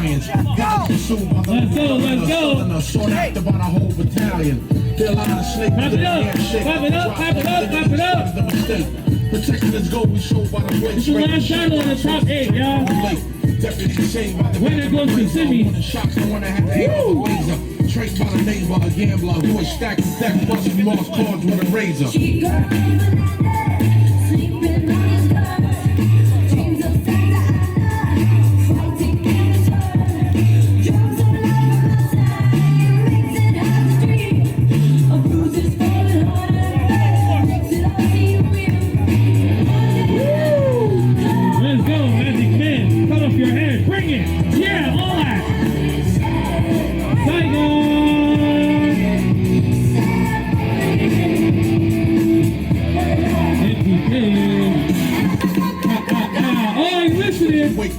lions. Got consumed by the let's go. Sought after by the whole battalion. Their line of snakes. Clap it up, clap it up, clap it up, clap it up. The mistake. Protecting his goal, we showed by the way. It's the last shot on the top 8, y'all. Deputy saved by the winner goes to Simi. Shots the one that had the aim of a laser. Traced by the neighbor, a gambler who was stacked and stacked, busting Moss cards with a razor.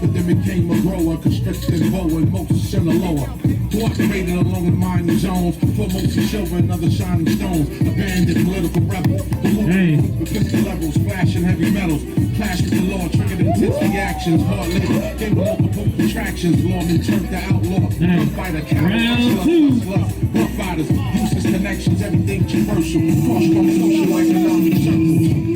But then became a grower, constricted bow and most in the lower. Cooperated along the mining zones, for most of children, other shining stones. Abandoned political rebel, with pistol levels, flashing heavy metals. Clash with the law, triggered intense reactions, hard labor, gave multiple contractions. Lawmen turned to outlaw, fighter, counter, rough fighters, useless connections, everything traversal. Cross from social economic circles.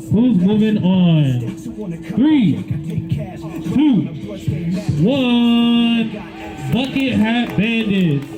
Who's moving on? 3, 2, 1. Bucket Hat Banditz.